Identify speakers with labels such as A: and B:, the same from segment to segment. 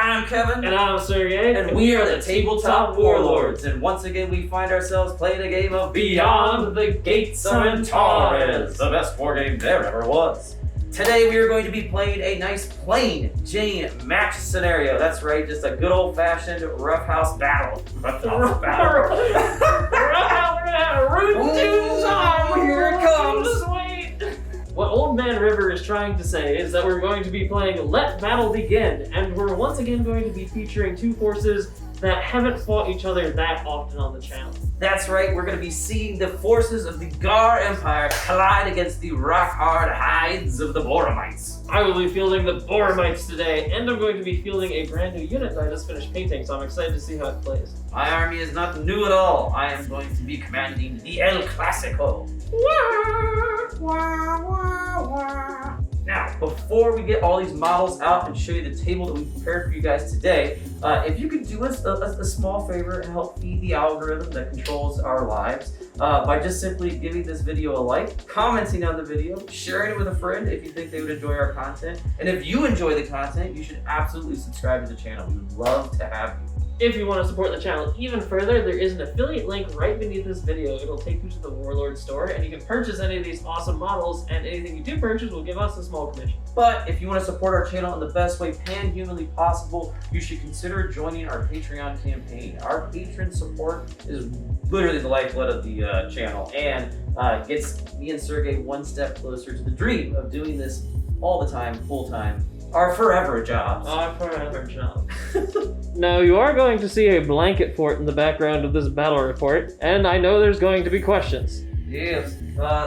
A: I'm Kevin.
B: And I'm Sergey.
A: And we are the Tabletop Warlords. And once again, we find ourselves playing a game of Beyond the Gates of Antares, the best war game there ever was. Today, we are going to be playing a nice plain Jane match scenario. That's right, just a good old-fashioned roughhouse battle. Roughhouse battle. Here it comes.
B: What Old Man River is trying to say is that we're going to be playing Let Battle Begin, and we're once again going to be featuring two forces that haven't fought each other that often on the channel.
A: That's right, we're going to be seeing the forces of the Ghar Empire collide against the rock-hard hides of the Boromites.
B: I will be fielding the Boromites today, and I'm going to be fielding a brand new unit that I just finished painting, so I'm excited to see how it plays.
A: My army is not new at all. I am going to be commanding the El Clasico. Now, before we get all these models out and show you the table that we prepared for you guys today, if you could do us a small favor and help feed the algorithm that controls our lives by just simply giving this video a like, commenting on the video, sharing it with a friend if you think they would enjoy our content, and if you enjoy the content, you should absolutely subscribe to the channel. We would love to have you.
B: If you want to support the channel even further, there is an affiliate link right beneath this video. It'll take you to the Warlord store, and you can purchase any of these awesome models, and anything you do purchase will give us a small commission.
A: But if you want to support our channel in the best way pan-humanly possible, you should consider joining our Patreon campaign. Our patron support is literally the lifeblood of the channel, and gets me and Sergey one step closer to the dream of doing this all the time, full-time, our forever jobs.
B: Our forever job. Now, you are going to see a blanket fort in the background of this battle report, and I know there's going to be questions.
A: Yes,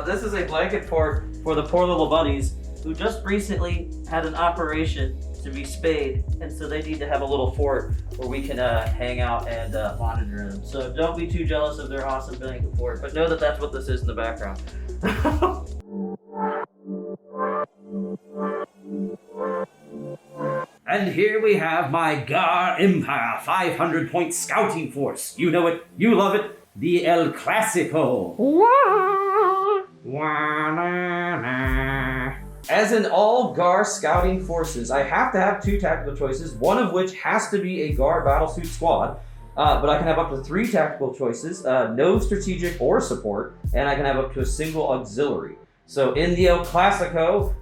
A: this is a blanket fort for the poor little bunnies who just recently had an operation to be spayed, and so they need to have a little fort where we can hang out and monitor them. So don't be too jealous of their awesome blanket fort, but know that that's what this is in the background. And here we have my Ghar Empire 500-point scouting force. You know it, you love it, the El Clasico. As in all Ghar scouting forces, I have to have two tactical choices, one of which has to be a Ghar battlesuit squad, but I can have up to 3 tactical choices, no strategic or support, and I can have up to a single auxiliary. So in the El Clasico,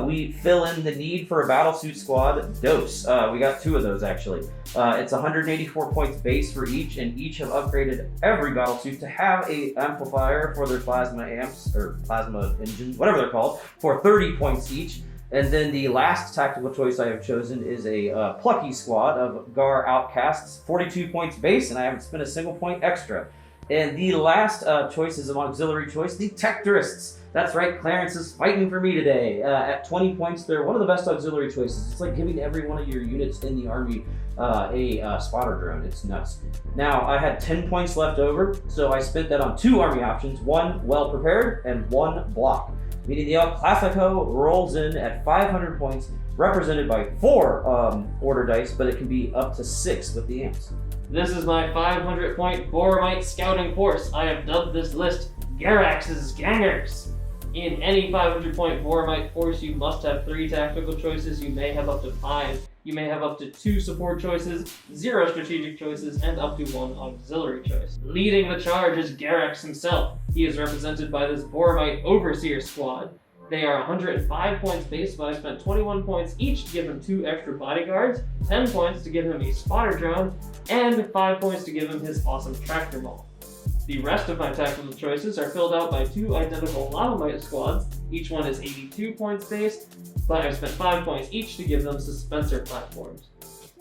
A: we fill in the need for a battlesuit squad dose. We got 2 of those actually. It's 184 points base for each, and each have upgraded every battlesuit to have a amplifier for their plasma amps, or plasma engines, whatever they're called, for 30 points each. And then the last tactical choice I have chosen is a plucky squad of Ghar outcasts, 42 points base, and I haven't spent a single point extra. And the last choice is an auxiliary choice, the Tectorists. That's right, Clarence is fighting for me today. At 20 points, they're one of the best auxiliary choices. It's like giving every one of your units in the army a spotter drone. It's nuts. Now, I had 10 points left over, so I spent that on 2 army options, 1 well prepared and 1 block. Meaning the El Clasico rolls in at 500 points, represented by 4 order dice, but it can be up to 6 with the amps.
B: This is my 500-point Boromite scouting force. I have dubbed this list Garax's Gangers. In any 500-point Boromite force, you must have 3 tactical choices. You may have up to 5. You may have up to 2 support choices, 0 strategic choices, and up to 1 auxiliary choice. Leading the charge is Garax himself. He is represented by this Boromite Overseer squad. They are 105 points base, but I spent 21 points each to give him 2 extra bodyguards, 10 points to give him a spotter drone, and 5 points to give him his awesome tractor maul. The rest of my tactical choices are filled out by 2 identical Lavamite squads. Each one is 82 points base, but I spent 5 points each to give them dispenser platforms.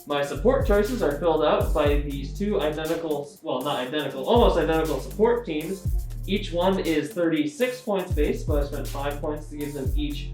B: My support choices are filled out by these 2 identical, well not identical, almost identical support teams. Each one is 36 points base, but I spent 5 points to give them each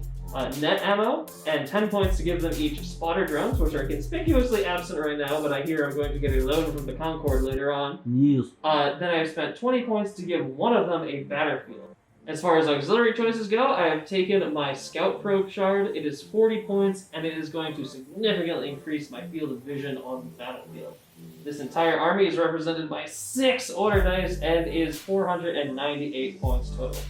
B: net ammo, and 10 points to give them each spotter drones, which are conspicuously absent right now, but I hear I'm going to get a loan from the Concord later on.
A: Yes.
B: Then I spent 20 points to give one of them a battlefield. As far as auxiliary choices go, I have taken my Scout Probe Shard. It is 40 points, and it is going to significantly increase my field of vision on the battlefield. This entire army is represented by 6 order dice and is 498 points total.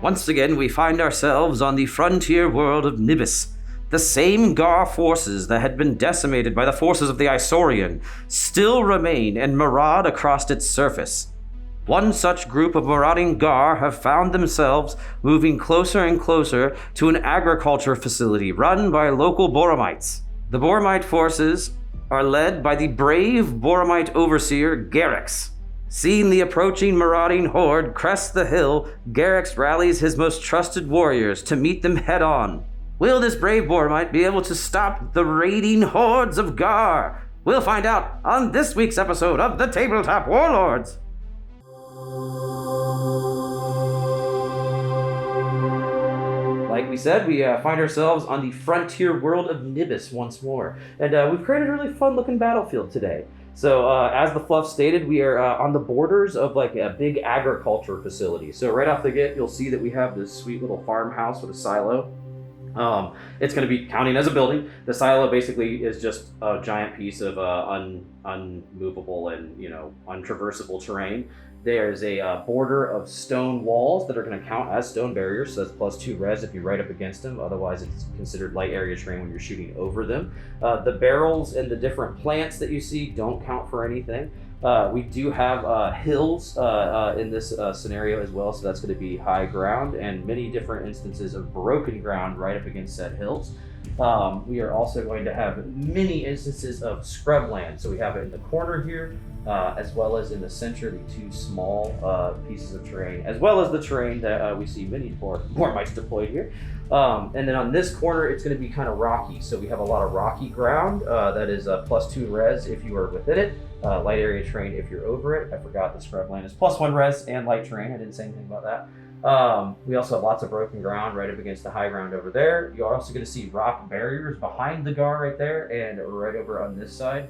A: Once again, we find ourselves on the frontier world of Nibis. The same Ghar forces that had been decimated by the forces of the Isaurian still remain and maraud across its surface. One such group of marauding Ghar have found themselves moving closer and closer to an agriculture facility run by local Boromites. The Boromite forces are led by the brave Boromite overseer Garrix. Seeing the approaching marauding horde crest the hill, Garrix rallies his most trusted warriors to meet them head-on. Will this brave Boromite be able to stop the raiding hordes of Ghar? We'll find out on this week's episode of the Tabletop Warlords. Like we said, we find ourselves on the frontier world of Nibis once more. And we've created a really fun-looking battlefield today. So, as the fluff stated, we are on the borders of like a big agriculture facility. So right off the get, you'll see that we have this sweet little farmhouse with a silo. It's going to be counting as a building. The silo basically is just a giant piece of unmovable and untraversable terrain. There's a border of stone walls that are going to count as stone barriers, so that's +2 res if you're right up against them. Otherwise, it's considered light area terrain when you're shooting over them. The barrels and the different plants that you see don't count for anything. We do have hills in this scenario as well, so that's going to be high ground and many different instances of broken ground right up against said hills. We are also going to have many instances of scrubland, so we have it in the corner here, as well as in the center, the two small pieces of terrain, as well as the terrain that we see many Bormites deployed here. And then on this corner, it's going to be kind of rocky, so we have a lot of rocky ground that is +2 res if you are within it. Light area terrain if you're over it. I forgot the scrubland is +1 res and light terrain. I didn't say anything about that. We also have lots of broken ground right up against the high ground over there. You're also going to see rock barriers behind the Ghar right there and right over on this side.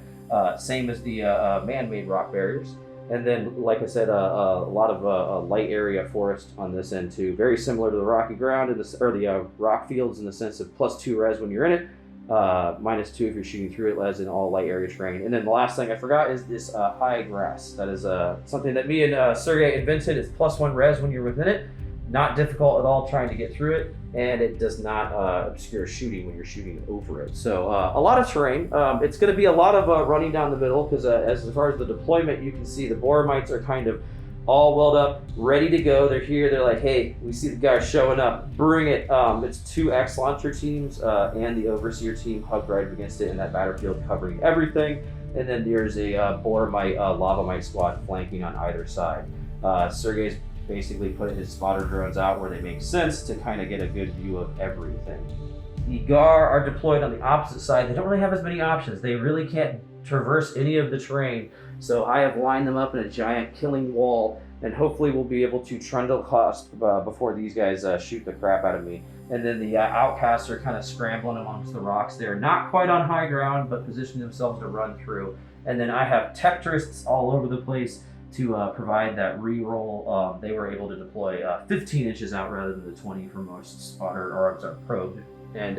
A: Same as the man-made rock barriers. And then, like I said, a lot of light area forest on this end too. Very similar to the rocky ground or the rock fields in the sense of +2 res when you're in it. -2 if you're shooting through it, as in all light area terrain. And then the last thing I forgot is this high grass. That is something that me and Sergey invented. It's +1 res when you're within it. Not difficult at all trying to get through it, and it does not obscure shooting when you're shooting over it. So a lot of terrain. It's going to be a lot of running down the middle, because as far as the deployment, you can see the Boromites are kind of all welled up, ready to go. They're here. They're like, hey, we see the guys showing up. Bring it. It's 2 X-Launcher teams and the Overseer team hugged right up against it in that battlefield, covering everything. And then there's a Boromite, Lavamite squad flanking on either side. Sergey's basically put his spotter drones out where they make sense to kind of get a good view of everything. The Ghar are deployed on the opposite side. They don't really have as many options. They really can't traverse any of the terrain. So I have lined them up in a giant killing wall, and hopefully we'll be able to trundle across before these guys shoot the crap out of me. And then the outcasts are kind of scrambling amongst the rocks. They're not quite on high ground, but positioning themselves to run through. And then I have Tectorists all over the place to provide that re-roll. They were able to deploy 15 inches out rather than the 20 for most spotter, or I'm sorry, probed. And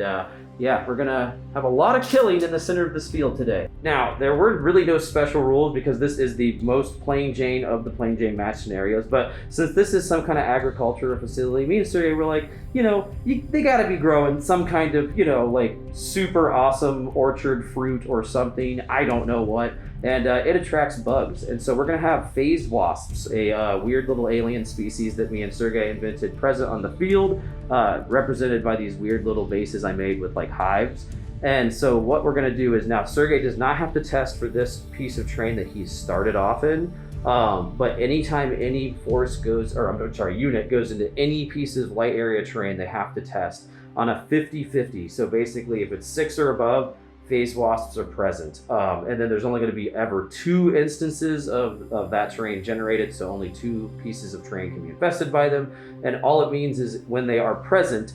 A: yeah, we're gonna have a lot of killing in the center of this field today. Now, there were really no special rules because this is the most plain Jane of the plain Jane match scenarios. But since this is some kind of agricultural facility, me and Sergey were like, they gotta be growing some kind of, like super awesome orchard fruit or something. I don't know what. And it attracts bugs. And so we're gonna have phased wasps, a weird little alien species that me and Sergey invented, present on the field, represented by these weird little bases I made with like hives. And so what we're gonna do is now Sergey does not have to test for this piece of terrain that he started off in. But anytime any unit goes into any piece of light area terrain, they have to test on a 50-50. So basically, if it's 6 or above, phase wasps are present. And then there's only going to be ever 2 instances of that terrain generated, so only 2 pieces of terrain can be infested by them. And all it means is when they are present,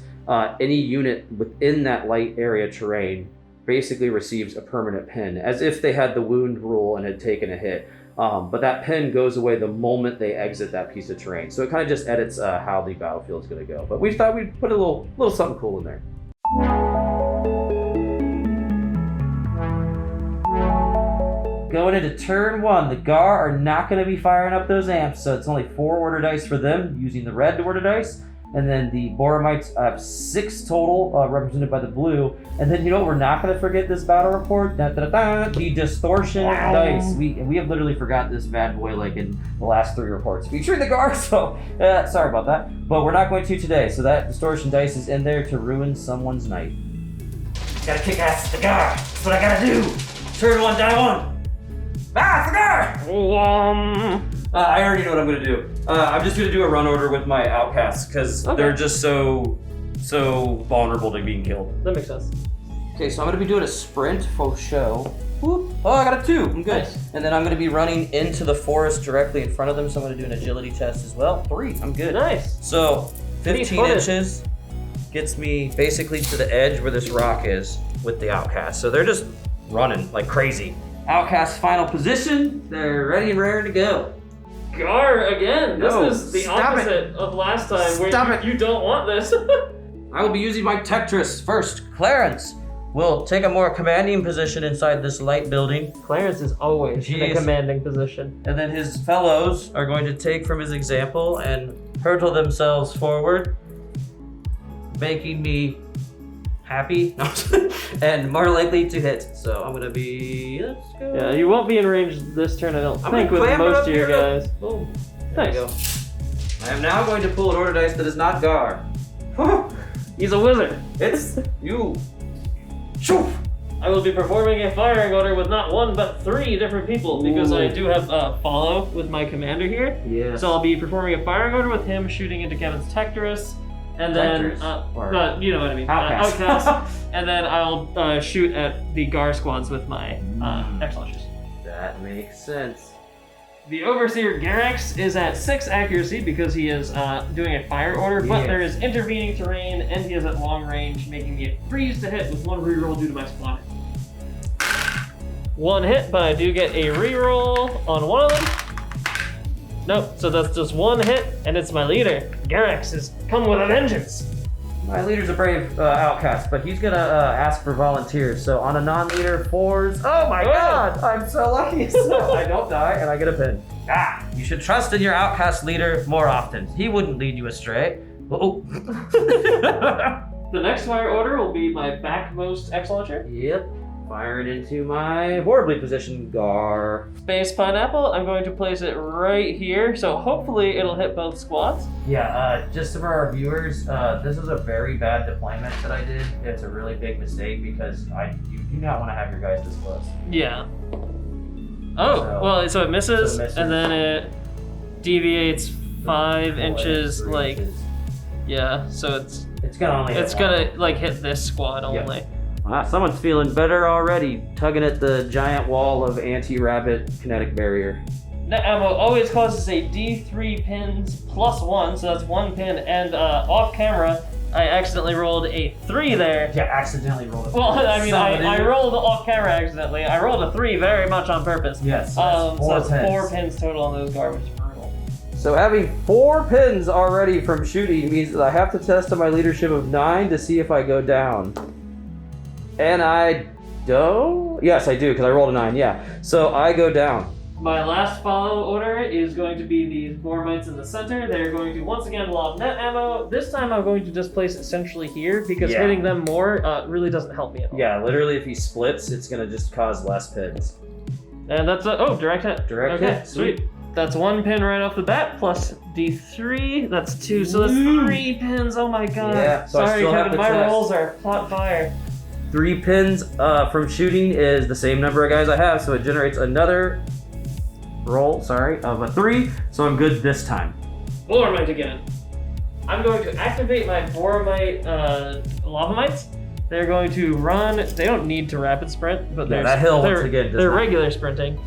A: any unit within that light area terrain basically receives a permanent pin, as if they had the wound rule and had taken a hit. But that pin goes away the moment they exit that piece of terrain. So it kind of just edits how the battlefield is going to go. But we thought we'd put a little something cool in there. Going into turn 1, the Ghar are not going to be firing up those amps, so it's only 4 order dice for them, using the red order dice. And then the Boromites, I have 6 total, represented by the blue. And then, you know what, we're not going to forget this battle report? The distortion dice. We have literally forgot this bad boy like in the last 3 reports featuring the Ghar, so sorry about that. But we're not going to today, so that distortion dice is in there to ruin someone's night. Gotta kick ass the Ghar. That's what I gotta do. Turn 1, die 1. Ah, the Ghar! I already know what I'm gonna do. I'm just gonna do a run order with my outcasts because they're just so vulnerable to being killed.
B: That makes sense.
A: Okay, so I'm gonna be doing a sprint for show. Whoop. Oh, I got a 2. I'm good.
B: Nice.
A: And then I'm gonna be running into the forest directly in front of them. So I'm gonna do an agility test as well. 3. I'm good.
B: Nice.
A: So 15 inches gets me basically to the edge where this rock is with the outcast. So they're just running like crazy. Outcast final position. They're ready and raring to go.
B: Ghar again. This
A: No,
B: is the
A: stop
B: opposite of last time
A: Stop
B: where
A: it.
B: you don't want this.
A: I will be using my Tetris first. Clarence will take a more commanding position inside this light building.
B: Clarence is always in a commanding position.
A: And then his fellows are going to take from his example and hurtle themselves forward, making me happy and more likely to hit. So I'm gonna be, let's go.
B: Yeah, you won't be in range this turn, I don't think, with
A: clamber
B: most
A: up
B: of your
A: here.
B: guys. Oh,
A: There
B: nice.
A: you go. I am now going to pull an order dice that is not Ghar.
B: He's a wizard.
A: It's you. Shoo!
B: I will be performing a firing order with not 1 but 3 different people because I do have follow with my commander here.
A: Yeah.
B: So I'll be performing a firing order with him, shooting into Kevin's Tectorus, and then you know what I mean.
A: Outcast.
B: Outcast. And then I'll shoot at the Ghar squads with my X-launchers.
A: That makes sense.
B: The Overseer Garax is at 6 accuracy because he is doing a fire order, but
A: Yes.
B: there is intervening terrain and he is at long range, making me a freeze to hit with 1 reroll due to my squad. 1 hit, but I do get a reroll on 1 of them. Nope, so that's just 1 hit, and it's my leader. Garax has come with a vengeance.
A: My leader's a brave outcast, but he's gonna ask for volunteers. So on a non-leader 4s, oh my god, I'm so lucky. So I don't die and I get a pin. You should trust in your outcast leader more often. He wouldn't lead you astray. Oh.
B: The next fire order will be my backmost X-launcher.
A: Yep. Firing into my horribly positioned Ghar.
B: Space Pineapple, I'm going to place it right here, so hopefully it'll hit both squads.
A: Yeah, just for our viewers, this is a very bad deployment that I did. It's a really big mistake because you do not want to have your guys this close.
B: Yeah. Oh, so it misses, and then it deviates 5 inches, like, yeah, so
A: it's gonna only
B: hit this squad only.
A: Yep. Wow, someone's feeling better already, tugging at the giant wall of anti-rabbit kinetic barrier.
B: Net ammo always causes a D3 pins plus 1, so that's 1 pin, and off camera, I accidentally rolled a 3 there.
A: Yeah, accidentally rolled a 3.
B: Well, I mean, I rolled off camera accidentally. I rolled a 3 very much on purpose.
A: Yes,
B: so it's 4 pins total on those garbage brutal.
A: So having 4 pins already from shooting means that I have to test on my leadership of 9 to see if I go down. And I don't? Yes, I do, because I rolled a 9, yeah. So I go down.
B: My last follow order is going to be these Boromites in the center. They're going to once again lob net ammo. This time I'm going to just place it centrally here because hitting them more really doesn't help me at all.
A: Yeah, literally if he splits, it's going to just cause less pins.
B: And that's direct hit.
A: Direct
B: okay,
A: hit,
B: sweet. That's 1 pin right off the bat, plus D3. That's 2, so that's 3 pins. Oh my god.
A: Yeah, so
B: sorry, Kevin, my rolls are hot fire.
A: 3 pins from shooting is the same number of guys I have, so it generates another roll, of a 3, so I'm good this time.
B: Boromite again. I'm going to activate my Boromite Lava Mites. They're going to run. They don't need to rapid sprint, but
A: that hill once again does
B: they're
A: not
B: regular sprinting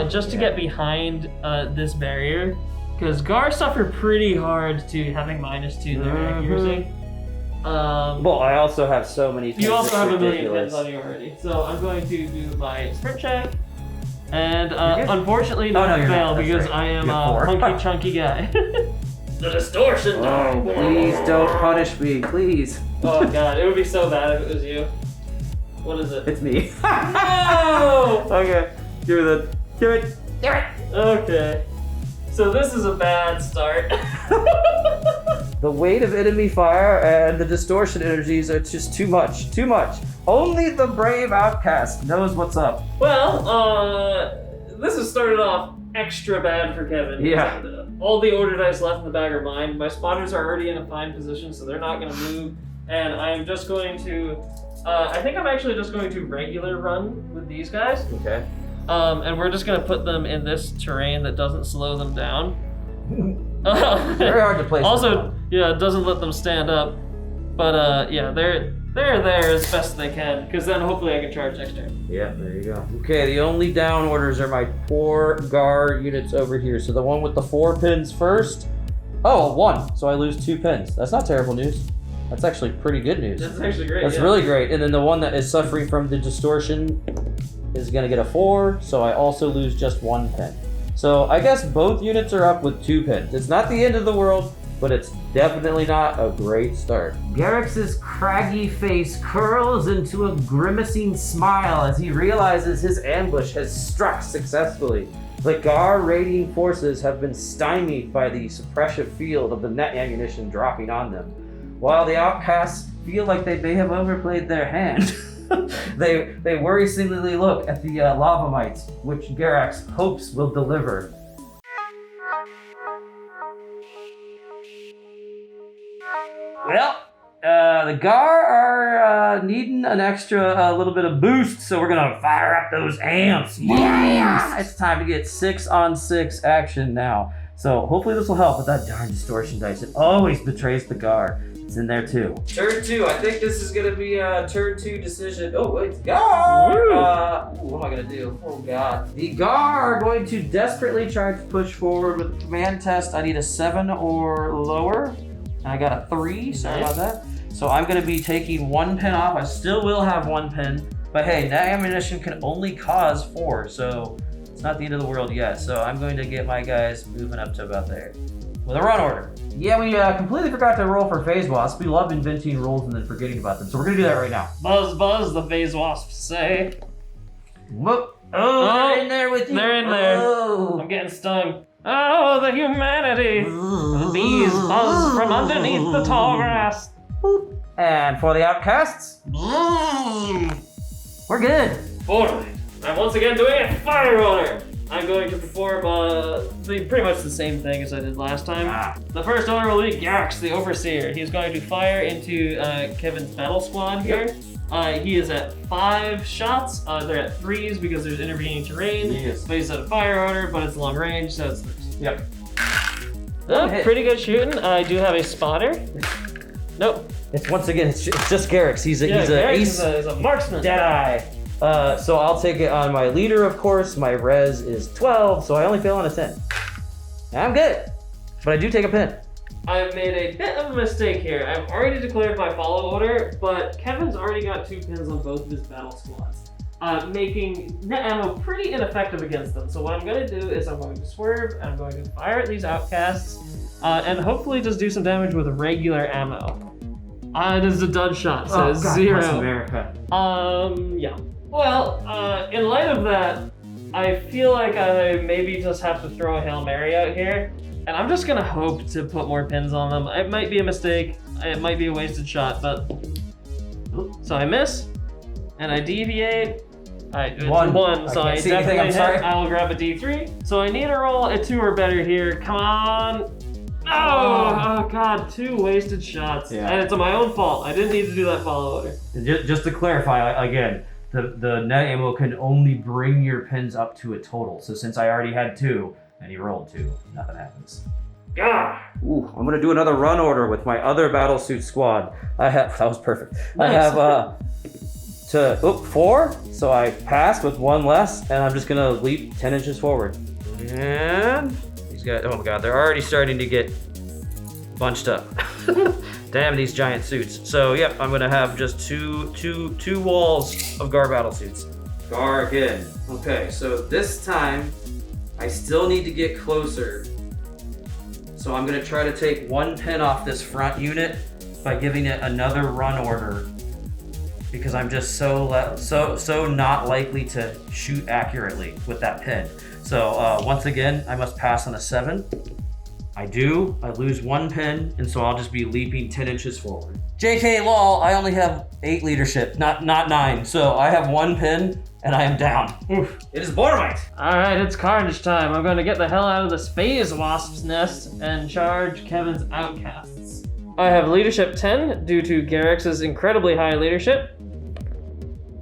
B: just to get behind this barrier, because Ghar suffer pretty hard to having -2 their accuracy.
A: Well, I also have so many pins.
B: You also have a million pins on you already, so I'm going to do my sprint check, and unfortunately not fail because I am a hunky chunky guy. The distortion.
A: Oh, please don't punish me, please.
B: Oh god, it would be so bad if it was you. What is it?
A: It's me.
B: No!
A: Okay, do it.
B: Okay. So this is a bad start.
A: The weight of enemy fire and the distortion energies are just too much. Too much. Only the brave outcast knows what's up.
B: Well, this has started off extra bad for Kevin.
A: Yeah.
B: All the order dice left in the bag are mine. My spotters are already in a fine position, so they're not going to move. And I'm just going to... I think I'm actually just going to regular run with these guys.
A: Okay.
B: And we're just going to put them in this terrain that doesn't slow them down.
A: Very hard to place.
B: Also, yeah, it doesn't let them stand up. But yeah, they're there as best they can, because then hopefully I can charge next turn.
A: Yeah, there you go. Okay, the only down orders are my poor Ghar units over here. So the one with the 4 pins first. Oh, 1. So I lose 2 pins. That's not terrible news. That's actually pretty good news.
B: That's actually great.
A: That's really great. And then the one that is suffering from the distortion is going to get a 4. So I also lose just 1 pin. So I guess both units are up with 2 pins. It's not the end of the world, but it's definitely not a great start. Garrix's craggy face curls into a grimacing smile as he realizes his ambush has struck successfully. The Ghar raiding forces have been stymied by the suppressive field of the net ammunition dropping on them. While the outcasts feel like they may have overplayed their hand, they worrisomely look at the lava mites, which Garrix hopes will deliver. Well, the Ghar are needing an extra little bit of boost, so we're gonna fire up those amps. Yeah! It's time to get 6-on-6 action now. So hopefully this will help with that darn distortion dice. It always betrays the Ghar. It's in there too. Turn 2. I think this is gonna be a turn 2 decision. Oh wait, Ghar! What am I gonna do? Oh god. The Ghar are going to desperately try to push forward with the command test. I need a 7 or lower. And I got a 3, sorry about that. So I'm gonna be taking 1 pin off. I still will have 1 pin, but hey, that ammunition can only cause 4, so it's not the end of the world yet. So I'm going to get my guys moving up to about there with a run order. Yeah, we completely forgot to roll for Phase Wasp. We love inventing rules and then forgetting about them, so we're gonna do that right now.
B: Buzz, buzz, the phase wasps say.
A: Whoop. Oh, they're in there with you.
B: They're in there.
A: Oh.
B: I'm getting stung. Oh, the humanity! The bees buzz from underneath the tall grass.
A: And for the outcasts, we're good.
B: Boromite. I'm once again doing a fire order. I'm going to perform pretty much the same thing as I did last time. The first order will be Garrix, the Overseer. He's going to fire into Kevin's battle squad here. He is at 5 shots. They're at 3s because there's intervening terrain.
A: Yes.
B: But he's at a fire order, but it's long range, so it's 3s.
A: Yep.
B: Pretty good shooting. I do have a spotter. Nope.
A: It's once again, it's just Garrix. He's a
B: Garrix is a marksman.
A: Deadeye. So I'll take it on my leader, of course. My res is 12, so I only fail on a 10. I'm good, but I do take a pin.
B: I've made a bit of a mistake here. I've already declared my follow order, but Kevin's already got 2 pins on both of his battle squads, making net ammo pretty ineffective against them. So what I'm going to do is I'm going to swerve, and I'm going to fire at these outcasts, and hopefully just do some damage with regular ammo. It is a dud shot, so it's 0.
A: America.
B: Yeah. Well, in light of that, I feel like I maybe just have to throw a Hail Mary out here. And I'm just gonna hope to put more pins on them. It might be a mistake. It might be a wasted shot, but... So I miss, and I deviate. It's 1, so I definitely hit. I will grab a D3. So I need to roll a 2 or better here. Come on. Oh god, 2 wasted shots.
A: Yeah.
B: And it's my own fault. I didn't need to do that follow order.
A: Just to clarify, again, the net ammo can only bring your pins up to a total. So since I already had 2, and he rolled 2, nothing happens.
B: Ghar!
A: Ooh, I'm gonna do another run order with my other battlesuit squad. That was perfect.
B: Nice.
A: I have 4, so I passed with 1 less, and I'm just gonna leap 10 inches forward. And these guys, oh my god, they're already starting to get bunched up. Damn these giant suits. So yep, I'm gonna have just two walls of Ghar battlesuits. Ghar again. Okay, so this time I still need to get closer. So I'm gonna try to take 1 pin off this front unit by giving it another run order, because I'm just so not likely to shoot accurately with that pin. So once again, I must pass on a 7. I do. I lose 1 pin, and so I'll just be leaping 10 inches forward. JK lol, I only have 8 leadership, not 9. So I have 1 pin, and I am down. Oof. It is Boromite.
B: Alright, it's carnage time. I'm going to get the hell out of the Space Wasp's nest and charge Kevin's outcasts. I have leadership 10 due to Garrix's incredibly high leadership.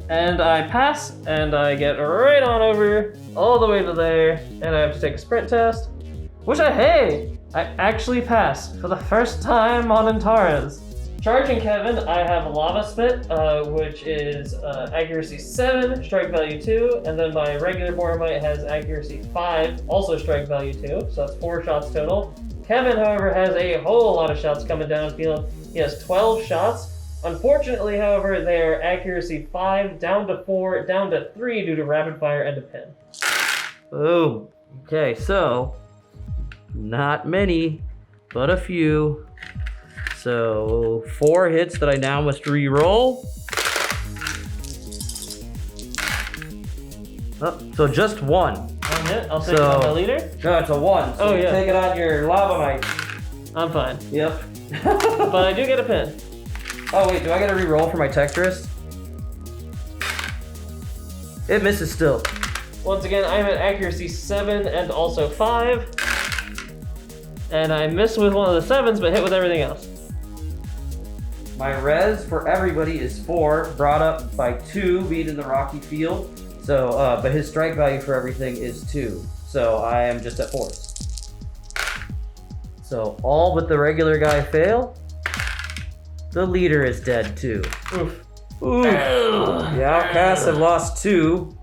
B: And I pass, and I get right on over, all the way to there, and I have to take a sprint test. Which I actually pass for the first time on Antares. Charging Kevin, I have Lava Spit, which is accuracy 7, strike value 2, and then my regular Boromite has accuracy 5, also strike value 2, so that's 4 shots total. Kevin, however, has a whole lot of shots coming downfield. He has 12 shots. Unfortunately, however, they are accuracy 5, down to 4, down to 3 due to rapid fire and a pin.
A: Boom. Okay, so not many, but a few. So 4 hits that I now must re-roll. Oh, so just 1.
B: 1 hit? I'll take it on my leader?
A: No, it's a 1. So you take it on your lava mite.
B: I'm fine.
A: Yep.
B: But I do get a pin.
A: Oh wait, do I get a re-roll for my Tetris? It misses still.
B: Once again, I'm at accuracy 7 and also 5. And I missed with one of the 7s, but hit with everything else.
A: My res for everybody is 4, brought up by 2 being in the rocky field. So, but his strike value for everything is 2. So I am just at 4. So all but the regular guy fail. The leader is dead too. Oof. Oof. The outcasts have lost 2.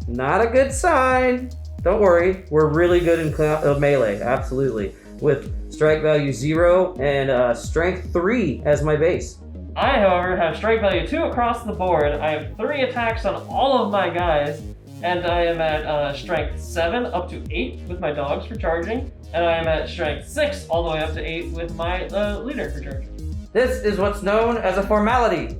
A: Not a good sign. Don't worry, we're really good in melee, absolutely. With strike value 0 and strength 3 as my base.
B: I, however, have strike value 2 across the board. I have 3 attacks on all of my guys, and I am at strength 7 up to 8 with my dogs for charging, and I am at strength 6 all the way up to 8 with my leader for charging.
A: This is what's known as a formality.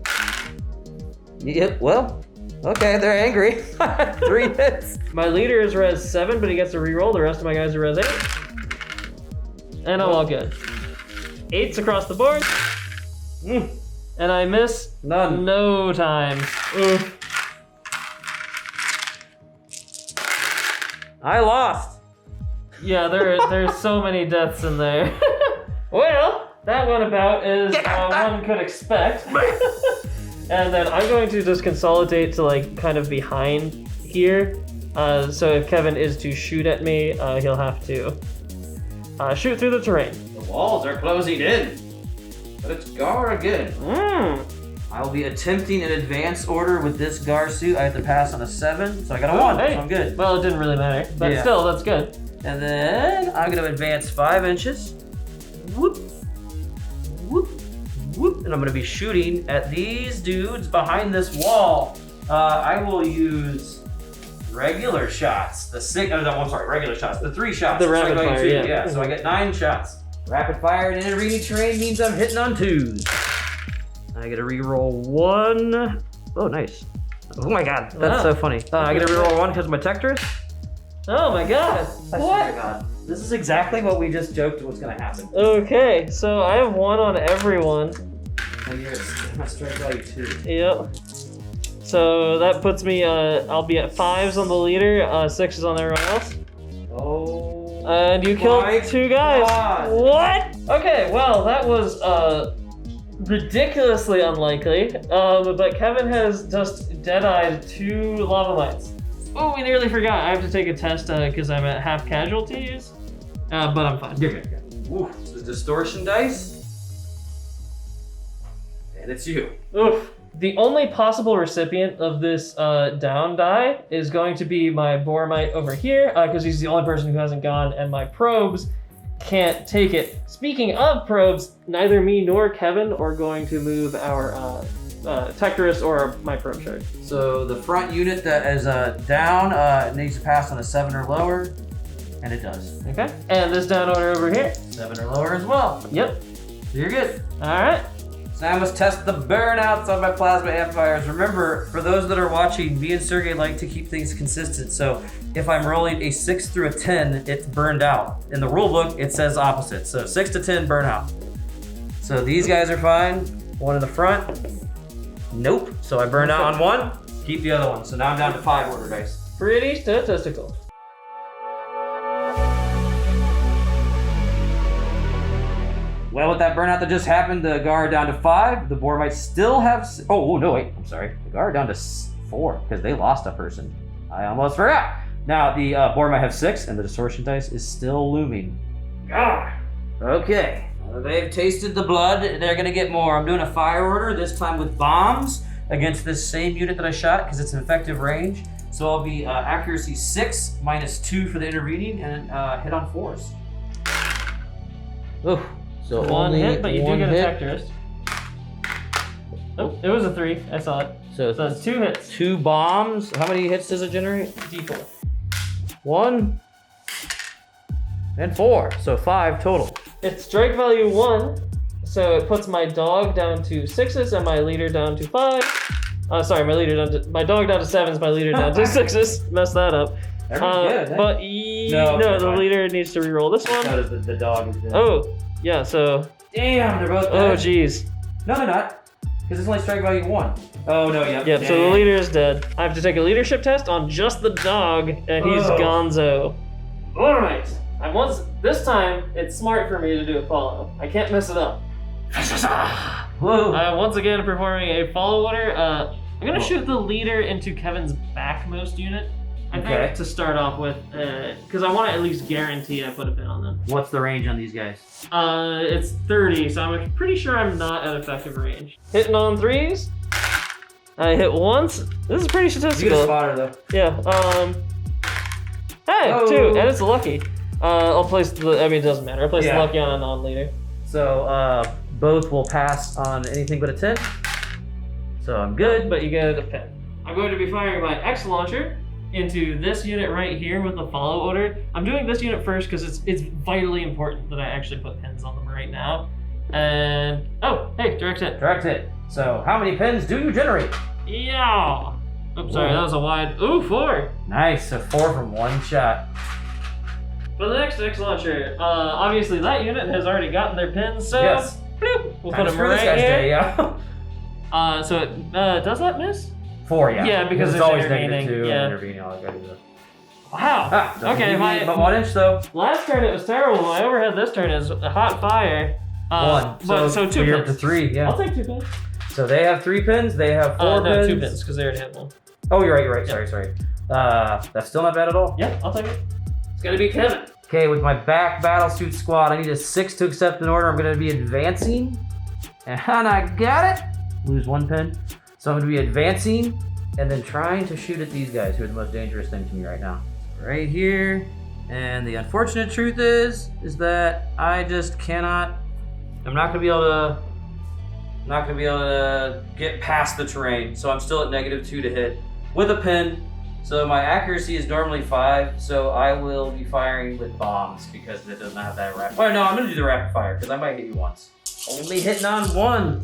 A: Yep, well, okay, they're angry. 3 hits.
B: My leader is res 7, but he gets a reroll. The rest of my guys are res 8. And I'm all good. 8s across the board. And I miss
A: none.
B: No times. Oof.
A: I lost.
B: Yeah, there's so many deaths in there. Well, that went about as one could expect. And then I'm going to just consolidate to like kind of behind here. So if Kevin is to shoot at me, he'll have to shoot through the terrain.
A: The walls are closing in. But it's Ghar again. I will be attempting an advance order with this Ghar suit. I have to pass on a 7, so I got a 1,
B: hey.
A: so I'm good.
B: Well, it didn't really matter, but still, that's good.
A: And then I'm gonna advance 5 inches. Whoop, whoop, whoop. And I'm gonna be shooting at these dudes behind this wall. I will use regular shots. Regular shots. The 3 shots.
B: The rapid fire,
A: yeah. So I get 9 shots. Rapid fire in intervening terrain means I'm hitting on 2s. I get a reroll 1. Oh, nice. Oh my god, that's so funny. I get a reroll 1 because of my Tetris.
B: Oh my god.
A: I swear to God. This is exactly what we just joked was gonna happen.
B: Okay, so I have 1 on everyone.
A: And you're at my strike value 2.
B: Yep. So that puts me, I'll be at 5s on the leader, 6s on everyone else.
A: Oh.
B: And you killed 2 guys.
A: God.
B: What? Okay, well, that was ridiculously unlikely. But Kevin has just dead-eyed 2 lava mites. Oh, we nearly forgot. I have to take a test because I'm at half casualties. But I'm fine.
A: You're good. Ooh, the distortion dice. And it's you.
B: Oof. The only possible recipient of this down die is going to be my Boromite over here, because he's the only person who hasn't gone, and my probes can't take it. Speaking of probes, neither me nor Kevin are going to move our Tetris or my probe shard.
A: So the front unit that is down needs to pass on a 7 or lower, and it does.
B: Okay, and this down order over here.
A: 7 or lower as well.
B: Yep.
A: So you're good.
B: All right.
A: So I must test the burnouts on my plasma amplifiers. Remember, for those that are watching, me and Sergey like to keep things consistent. So if I'm rolling a 6 through a 10, it's burned out. In the rule book, it says opposite. So 6 to 10, burn out. So these guys are fine. One in the front. Nope. So I burned out on one, keep the other one. So now I'm down to 5 order dice.
B: Pretty statistical.
A: Well, with that burnout that just happened, the Ghar down to 5. The Boromite still have... Oh, no, wait. I'm sorry. The Ghar down to 4 because they lost a person. I almost forgot. Now, the Boromite have 6, and the distortion dice is still looming. Ghar! Okay. They've tasted the blood. They're going to get more. I'm doing a fire order, this time with bombs, against this same unit that I shot because it's an effective range. So I'll be accuracy 6, minus 2 for the intervening, and hit on 4s. Oof. So
B: one
A: only
B: hit, but you do
A: one
B: get
A: hit.
B: attack duress. Oh, it was a 3. I saw it.
A: So
B: it's 2 hits.
A: 2 bombs. How many hits does it generate?
B: D4.
A: 1 and 4. So 5 total.
B: It's strike value 1, so it puts my dog down to 6s and my leader down to 5. Sorry, my dog down to 7s, my leader down to 6s. Messed that up.
A: Everyone's good,
B: But no, the
A: fine.
B: leader needs to reroll this one.
A: How does the dog is dead.
B: Oh, yeah. So.
A: Damn, they're both dead.
B: Oh, jeez.
A: No, they're not. Because it's only strike value 1. Oh no, yeah.
B: Yeah. So the leader is dead. I have to take a leadership test on just the dog, and he's gonzo. All right. This time it's smart for me to do a follow. I can't mess it up.
A: Whoa.
B: Once again performing a follow order. I'm gonna shoot the leader into Kevin's backmost unit. I think to start off with, because I want to at least guarantee I put a pin on them.
A: What's the range on these guys?
B: It's 30, so I'm pretty sure I'm not at effective range. Hitting on 3s. I hit once. This is pretty statistical.
A: You get a spotter though.
B: Yeah. Hey, 2, and it's lucky. I'll place it doesn't matter. I'll place the lucky on a non-leader.
A: So both will pass on anything but a 10. So I'm good.
B: But you get a pin. I'm going to be firing my X launcher into this unit right here with the follow order. I'm doing this unit first because it's vitally important that I actually put pins on them right now. And oh, hey, direct hit.
A: Direct hit. So how many pins do you generate?
B: Yeah. Oops, sorry, that was a wide. Ooh, 4.
A: Nice. So 4 from one shot.
B: For the next X launcher, obviously that unit has already gotten their pins, so
A: yes.
B: Bloop, we'll
A: Time
B: put
A: to
B: them
A: screw
B: right
A: this guy's
B: here.
A: day, yeah.
B: So it does that miss?
A: 4, yeah.
B: Yeah, because
A: it's
B: there's
A: always
B: intervening.
A: -2
B: yeah.
A: and intervening. All I gotta do.
B: Wow. Okay,
A: but 1 inch though.
B: Last turn it was terrible. My overhead this turn is a hot fire.
A: 1.
B: So 2
A: you're
B: pins.
A: up to 3. Yeah.
B: I'll take 2 pins.
A: So they have 3 pins. They have 4
B: no,
A: pins.
B: 2 pins because they already had 1.
A: Oh, you're right. Sorry. That's still not bad at all.
B: Yeah, I'll take it. It's gonna be Kevin.
A: Okay, with my back battlesuit squad, I need a 6 to accept an order. I'm gonna be advancing, and I got it. Lose 1 pin. So I'm gonna be advancing and then trying to shoot at these guys who are the most dangerous thing to me right now. Right here. And the unfortunate truth is that I just cannot. I'm not gonna be able to get past the terrain. So I'm still at -2 to hit with a pin. So my accuracy is normally 5, so I will be firing with bombs because it doesn't have that rapid. Oh no, I'm gonna do the rapid fire because I might hit you once. Only hitting on 1.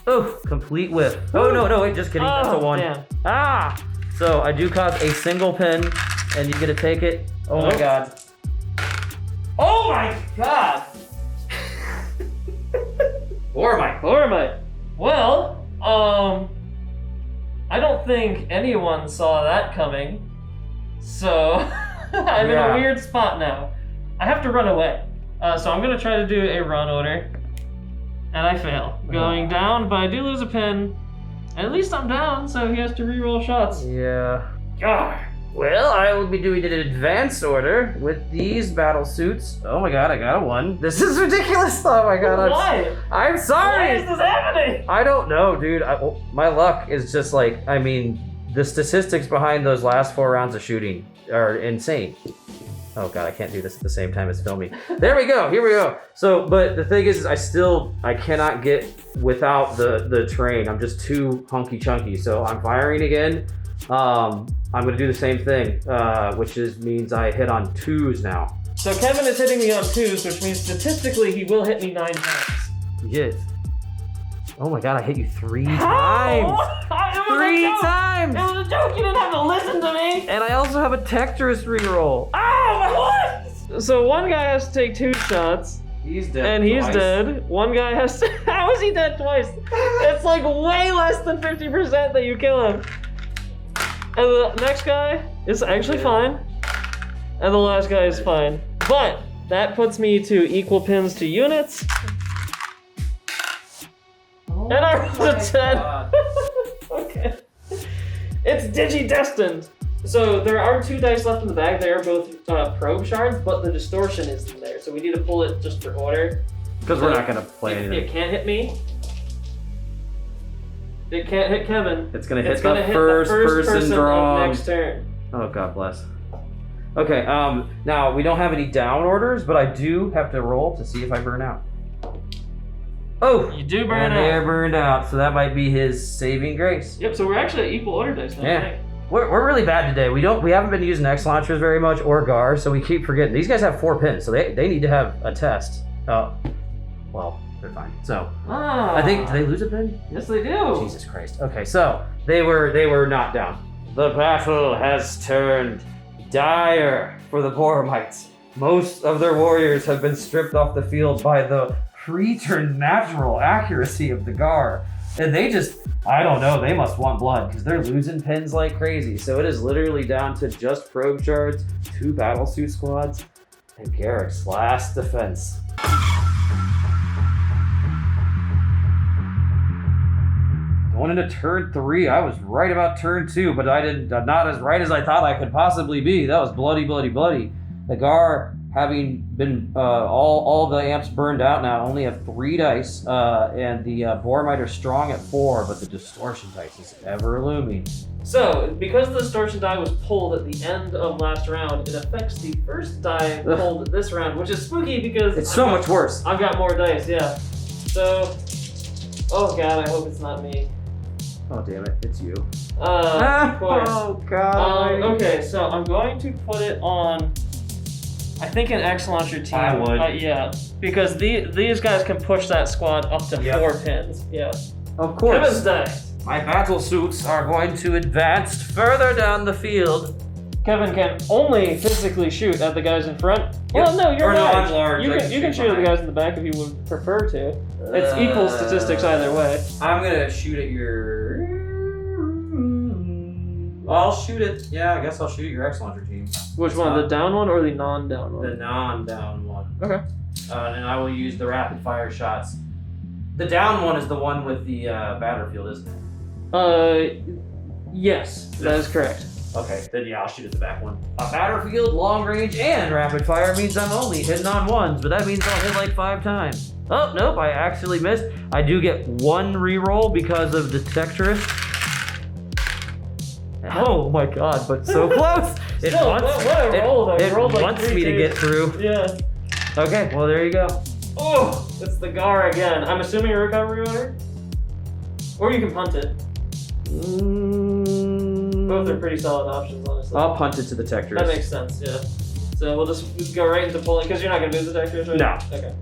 A: Oh, complete whiff. Oh no, wait, just kidding. That's a 1.
B: Damn.
A: Ah! So I do cause a single pin, and you get to take it. Oh my god. Oh my god!
B: Boromite. Well, I don't think anyone saw that coming. So I'm in a weird spot now. I have to run away. So I'm gonna try to do a run order. And I fail. Going down, but I do lose a pin. And at least I'm down, so he has to reroll shots.
A: Yeah.
B: Ghar.
A: Well, I will be doing an advance order with these battle suits. Oh my god, I got a 1. This is ridiculous. Oh my god,
B: Why?
A: I'm sorry.
B: Why is this happening?
A: I don't know, dude. My luck is just like, I mean, the statistics behind those last 4 rounds of shooting are insane. Oh god, I can't do this at the same time as filming. There we go, here we go. So, but the thing is I cannot get without the terrain. I'm just too hunky chunky. So I'm firing again. I'm gonna do the same thing, which means I hit on 2s now.
B: So Kevin is hitting me on 2s, which means statistically he will hit me 9 times.
A: Yes. Oh my god, I hit you 3
B: How?
A: times!
B: It was
A: 3
B: a joke.
A: times!
B: It was a joke. You didn't have to listen to me.
A: And I also have a Tectorus reroll.
B: Oh, what? So one guy has to take 2 shots.
A: He's dead.
B: And he's
A: twice.
B: dead. One guy has to. How is he dead twice? It's like way less than 50% that you kill him. And the next guy is actually fine. And the last guy is fine. But that puts me to equal pins to units. And I rolled a 10. Okay. It's digi-destined. So there are 2 dice left in the bag. They are both probe shards, but the distortion is in there. So we need to pull it just for order.
A: Because we're not going to play anything.
B: It can't hit me. It can't hit Kevin.
A: It's going to hit the first person drawn.
B: Next turn.
A: Oh, God bless. Okay, now we don't have any down orders, but I do have to roll to see if I burn out. Oh!
B: You do burn
A: and
B: out.
A: they're burned out, so that might be his saving grace.
B: Yep, so we're actually at equal order dice now.
A: Yeah. We're really bad today. We haven't been using X launchers very much or Ghar, so we keep forgetting. These guys have 4 pins, so they need to have a test. Oh, well, they're fine. So I think, did they lose a pin?
B: Yes, they do.
A: Jesus Christ. Okay, so they were not down. The battle has turned dire for the Boromites. Most of their warriors have been stripped off the field by the preternatural accuracy of the Ghar. And they just, I don't know, they must want blood because they're losing pins like crazy. So it is literally down to just probe shards, 2 battlesuit squads, and Garrick's last defense. Going into turn 3, I was right about turn 2, but not as right as I thought I could possibly be. That was bloody, bloody, bloody. The Ghar, having been all the amps burned out now, only have 3 dice, and the Boromite are strong at 4, but the distortion dice is ever looming.
B: So, because the distortion die was pulled at the end of last round, it affects the first die pulled this round, which is spooky because
A: It's so much worse.
B: I've got more dice, yeah. So, oh god, I hope it's not me.
A: Oh damn it, it's you.
B: Of course.
A: Oh god.
B: Okay, so I'm going to put it on, I think, an X launcher team.
A: I would.
B: Yeah, because these guys can push that squad up to 4 pins. Yeah.
A: Of course.
B: Kevin's dice.
A: My battle suits are going to advance further down the field.
B: Kevin can only physically shoot at the guys in front. Well, no, you're
A: no,
B: large.
A: I'm large.
B: You can shoot at the guys in the back if you would prefer to. It's equal statistics either way.
A: I'm gonna shoot at your. I'll shoot it. Yeah, I guess I'll shoot at your X launcher team.
B: Which one, the down one or the non-down one?
A: The non-down one.
B: Okay.
A: And I will use the rapid fire shots. The down one is the one with the battlefield, isn't it?
B: Yes, that is correct.
A: Okay, then yeah, I'll shoot at the back one. A battlefield, long range, and rapid fire means I'm only hitting on 1s, but that means I'll hit like 5 times. Oh, nope, I actually missed. I do get 1 reroll because of Detectorist. Oh my god, but so close! It
B: Still,
A: wants,
B: what a roll, though.
A: it
B: You rolled like
A: wants
B: 3
A: me to
B: twos.
A: get through.
B: Yeah.
A: Okay, well there you go.
B: Oh, it's the Ghar again. I'm assuming a recovery order? Or you can punt it. Both are pretty solid options, honestly.
A: I'll punt it to the Detectorist.
B: That makes sense, yeah. So we'll just go right into pulling, because you're not going to move the Detectorist, right?
A: No.
B: Okay.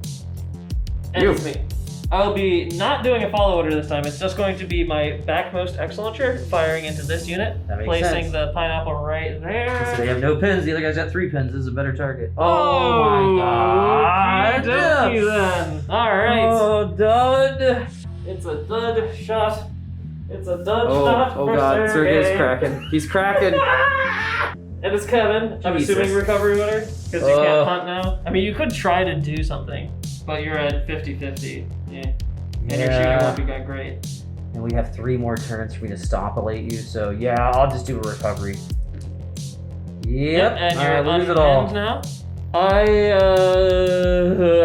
B: And it's me. I'll be not doing a follow order this time. It's just going to be my backmost X launcher firing into this unit,
A: That makes
B: placing
A: sense.
B: the pineapple right there.
A: So they have no pins. The other guy's got 3 pins. This is a better target.
B: Oh
A: my god!
B: okey-dokey then. All right.
A: Oh, dud!
B: It's a dud shot. It's a dud shot.
A: Oh
B: for
A: god, Sergey's
B: Sergey.
A: cracking. He's cracking.
B: And it's Kevin. I'm
A: Jesus.
B: assuming recovery order because you can't punt now. I mean, you could try to do something, but you're at 50-50. Yeah. And your shooting won't be that great.
A: And we have 3 more turns for me to stop-alate you, so yeah, I'll just do a recovery. Yep,
B: And you're
A: lose it all.
B: unpinned now. I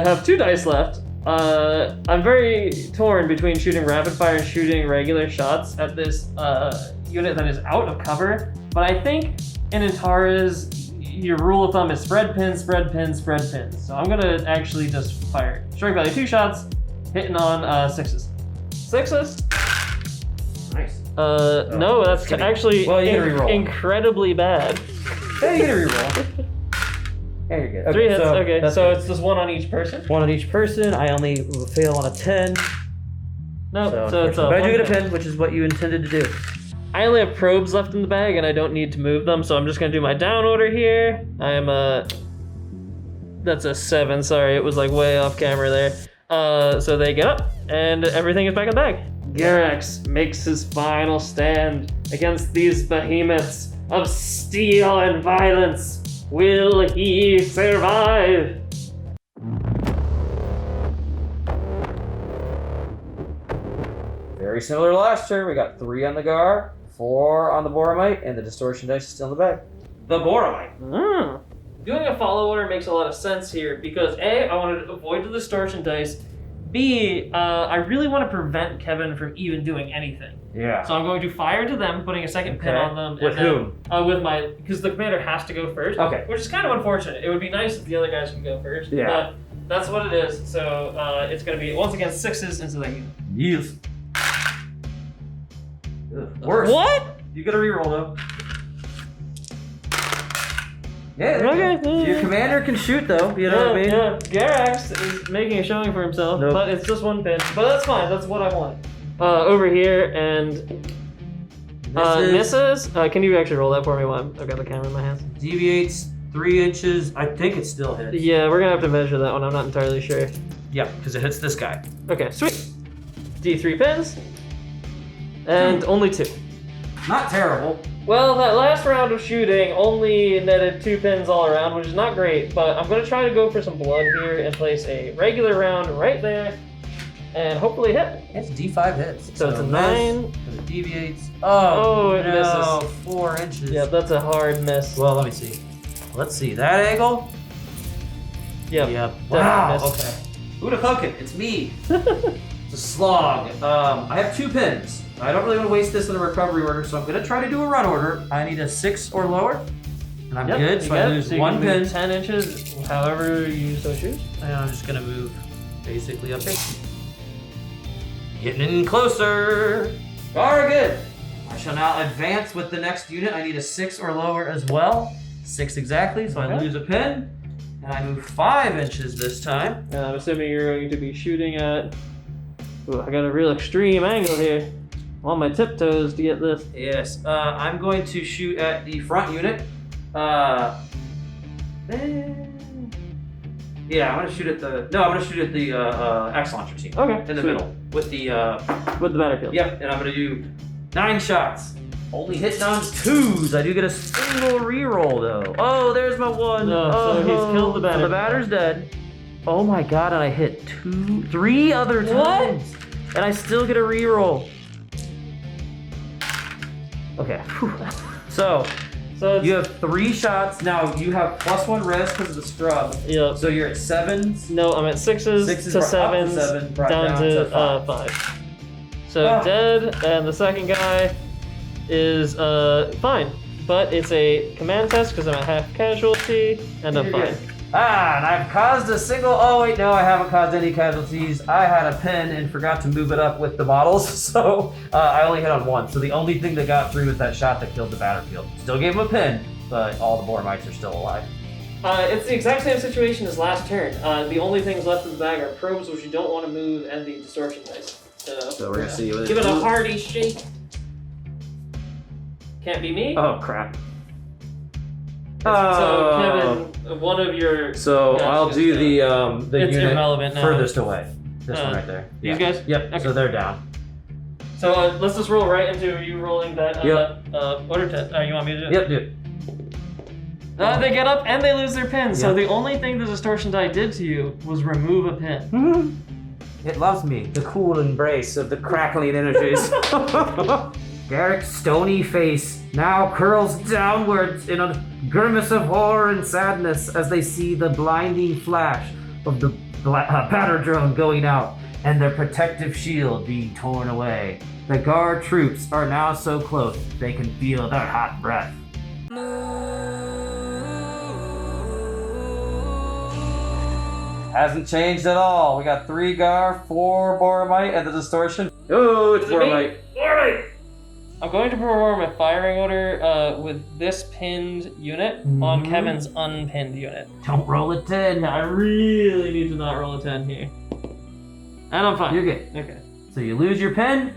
B: have 2 dice left. I'm very torn between shooting rapid fire and shooting regular shots at this unit that is out of cover. But I think in Antares, your rule of thumb is spread pins, spread pins, spread pins. So I'm gonna actually just fire strike value 2 shots, hitting on 6s. 6s?
A: Nice.
B: No, that's
A: kidding.
B: actually
A: Well, you gotta reroll.
B: incredibly bad.
A: Hey, you gotta reroll. Yeah, you're good.
B: 3 hits. Okay,
A: that's
B: so
A: good.
B: it's just 1 on each person.
A: 1 on each person. I only fail on a 10.
B: No, so it's
A: but I do get a
B: one
A: pin, which is what you intended to do.
B: I only have probes left in the bag, and I don't need to move them, so I'm just gonna do my down order here. I am that's a 7. Sorry, it was like way off camera there. So they get up, and everything is back in the bag. Garax makes his final stand against these behemoths of steel and violence. Will he survive?
A: Very similar to last turn. We got 3 on the Ghar, 4 on the Boromite, and the distortion dice is still in the bag. The Boromite.
B: Doing a follow order makes a lot of sense here because A, I wanted to avoid the distortion dice. B, I really want to prevent Kevin from even doing anything.
A: Yeah.
B: So I'm going to fire to them, putting a second pin on them.
A: With whom?
B: With because the commander has to go first.
A: Okay.
B: Which is kind of unfortunate. It would be nice if the other guys could go first.
A: Yeah.
B: But that's what it is. So it's going to be once again 6s into the unit.
A: Yes. Worse.
B: What?
A: You gotta reroll though. Yeah.
B: Okay.
A: Your commander can shoot though. You know what I mean?
B: Yeah. Garax is making a showing for himself,
A: Nope.
B: but it's just 1 pin. But that's fine. That's what I want. Over here and misses. Can you actually roll that for me while I've got the camera in my hands?
A: Deviates 3 inches. I think it still hits.
B: Yeah, we're gonna have to measure that one. I'm not entirely sure.
A: Yeah, because it hits this guy.
B: Okay, sweet. D3 pins. And only 2.
A: Not terrible.
B: Well, that last round of shooting only netted 2 pins all around, which is not great, but I'm gonna try to go for some blood here and place a regular round right there and hopefully hit.
A: It's D5 hits.
B: So it's a 9.
A: It deviates.
B: It
A: no,
B: misses.
A: 4 inches.
B: Yeah, that's a hard miss.
A: Well, let me see. Let's see. That angle?
B: Yep.
A: Wow.
B: Definitely
A: Okay. Who'd have thunk it? It's me. It's a slog. I have 2 pins. I don't really want to waste this in a recovery order, so I'm going to try to do a run order. I need a 6 or lower, and I'm good, so I lose 1 pin.
B: 10 inches, however you so choose.
A: And I'm just going to move basically up here. Getting in closer. Very good. I shall now advance with the next unit. I need a 6 or lower as well. 6 exactly, so I lose a pin. And I move 5 inches this time.
B: And I'm assuming you're going to be shooting at... Ooh, I got a real extreme angle here. I'm on my tiptoes to get this.
A: Yes, I'm going to shoot at the front unit. Yeah, I'm gonna shoot at the. No, I'm gonna shoot at the X launcher team.
B: Okay.
A: In the middle with the.
B: With the battlefield.
A: Yep, and I'm gonna do 9 shots. Only hitting on 2s. I do get a single reroll though. Oh, there's my 1.
B: No, so he's killed the batter.
A: So the batter's dead. Oh my god, and I hit 3 other times. And I still get a reroll. Okay. So you have 3 shots. Now you have +1 res because of the scrub.
B: Yep.
A: So you're at 7s.
B: No, I'm at 6s to 7s, down to 5. So dead, and the second guy is fine. But it's a command test because I'm at half casualty, and I'm fine.
A: And I've caused a single. Oh wait, no, I haven't caused any casualties. I had a pin and forgot to move it up with the models, so I only hit on 1. So the only thing that got through was that shot that killed the battlefield. Still gave him a pin, but all the Boromites are still alive.
B: It's the exact same situation as last turn. The only things left in the bag are probes, which you don't want to move, and the distortion dice.
A: So we're gonna see.
B: Give it a hearty shake. Can't be me.
A: Oh crap.
B: So Kevin, one of your.
A: So I'll do the
B: it's
A: unit
B: irrelevant now.
A: furthest away. This one right there.
B: These guys?
A: Yep.
B: Okay.
A: So they're down.
B: So let's just roll right into you rolling that order test. You want me to do it?
A: Yep, dude.
B: They get up and they lose their pin. So the only thing the distortion die did to you was remove a pin.
A: It loves me. The cool embrace of the crackling energies. Garrick's stony face now curls downwards in a grimace of horror and sadness as they see the blinding flash of the batter drone going out and their protective shield being torn away. The Ghar troops are now so close they can feel their hot breath. Hasn't changed at all. We got 3 Ghar, 4 Boromite, and the distortion. Oh, it's Boromite.
B: Boromite! I'm going to perform a firing order with this pinned unit on Kevin's unpinned unit.
A: Don't roll a 10.
B: I really need to not roll a 10 here. And I'm fine.
A: You're good.
B: Okay.
A: So you lose your pen.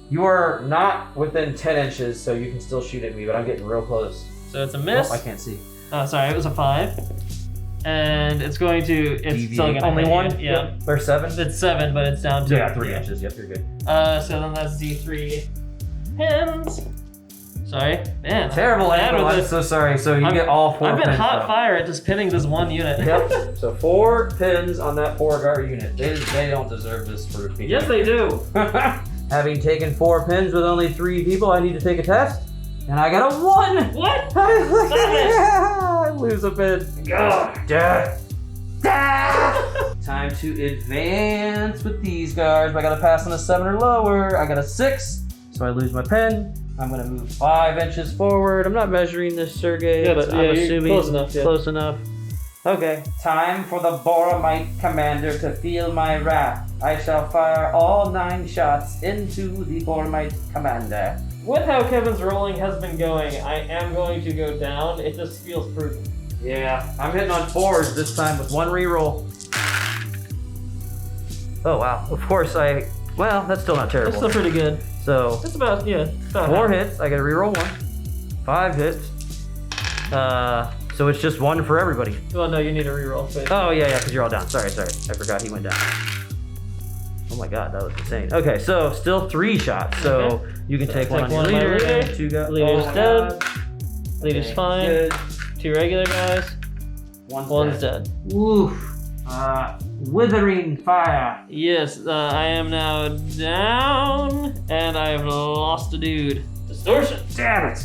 A: You are not within 10 inches, so you can still shoot at me, but I'm getting real close.
B: So it's a miss.
A: Oh, I can't see.
B: Oh, sorry, it was a 5. And it's going to, it's still gonna
A: only
B: hit
A: one?
B: you. Yeah.
A: Or 7?
B: It's 7, but it's down to
A: 3 inches. Yep, you're good.
B: So then that's D3 pins. Sorry, man.
A: Terrible
B: bad
A: angle.
B: with
A: I'm
B: this.
A: so sorry. So you get all 4
B: I've been
A: pins.
B: hot
A: though.
B: fire at just pinning this one unit.
A: Yep. So 4 pins on that 4 Ghar unit. They don't deserve this for me.
B: Yes, they do.
A: Having taken 4 pins with only 3 people, I need to take a test. And I got a 1!
B: What?
A: I lose a pin. Time to advance with these guards. I gotta pass on a 7 or lower. I got a 6, so I lose my pin. I'm gonna move 5 inches forward. I'm not measuring this, Sergey, but I'm assuming
B: close enough. Yeah.
A: close enough. Okay. Time for the Boromite commander to feel my wrath. I shall fire all 9 shots into the Boromite commander.
B: With how Kevin's rolling has been going, I am going to go down. It just feels prudent.
A: Yeah, I'm hitting on 4s this time with 1 reroll. Oh wow! Of course well, that's still not terrible.
B: That's still pretty good.
A: So
B: It's about, yeah. About
A: 4
B: half.
A: hits. I got to reroll 1. 5 hits. So it's just 1 for everybody.
B: Well, no, you need a reroll. But
A: Oh yeah, because you're all down. Sorry. I forgot he went down. Oh my god, that was insane. Okay, so still 3 shots. So you can take one on your
B: one on my
A: leader.
B: leader.
A: And 2 guys.
B: Leader's
A: my
B: dead.
A: God.
B: Leader's
A: Okay,
B: fine.
A: Good.
B: 2 regular guys. One's dead.
A: Oof. Withering fire.
B: Yes, I am now down, and I have lost a dude. Distortion.
A: Damn it.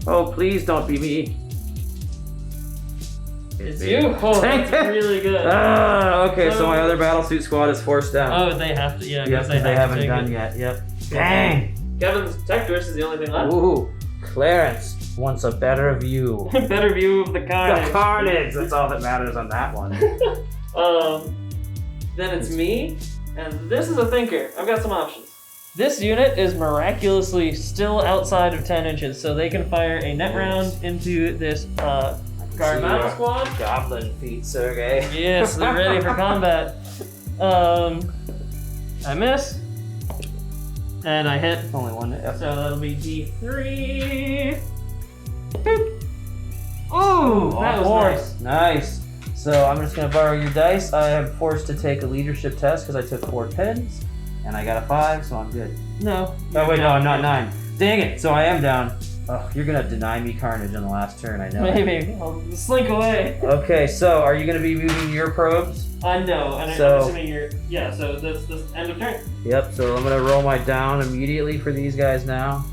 A: Oh, please don't be me.
B: It's you. Oh, that's really good.
A: Okay, so my other battlesuit squad is forced down.
B: Oh, they have to. Yeah,
A: Yep,
B: because
A: they haven't
B: take
A: done
B: it.
A: yet. Yep. Dang.
B: Kevin's tech twist is the only thing left.
A: Ooh, Clarence wants a better view.
B: Better view of the carnage.
A: The carnage. That's all that matters on that one.
B: Then it's me, and this is a thinker. I've got some options. This unit is miraculously still outside of 10 inches, so they can fire a net round into this Ghar battle squad.
A: Goblin feet, Sergey.
B: Yes, they're ready for combat. I miss, and I hit.
A: Only one. Yep.
B: So that'll be D3. Boop. Ooh, that was nice.
A: Nice. So I'm just gonna borrow your dice. I am forced to take a leadership test because I took 4 pins, and I got a 5, so I'm good.
B: No.
A: Oh wait, no, I'm not 9. Dang it! So I am down. Oh, you're gonna deny me carnage on the last turn. I know.
B: Maybe. I'll slink away.
A: Okay, so are you gonna be moving your probes?
B: I know, and
A: So-
B: I'm assuming you're. Yeah, so that's end of turn.
A: Yep. So I'm gonna roll my down immediately for these guys now.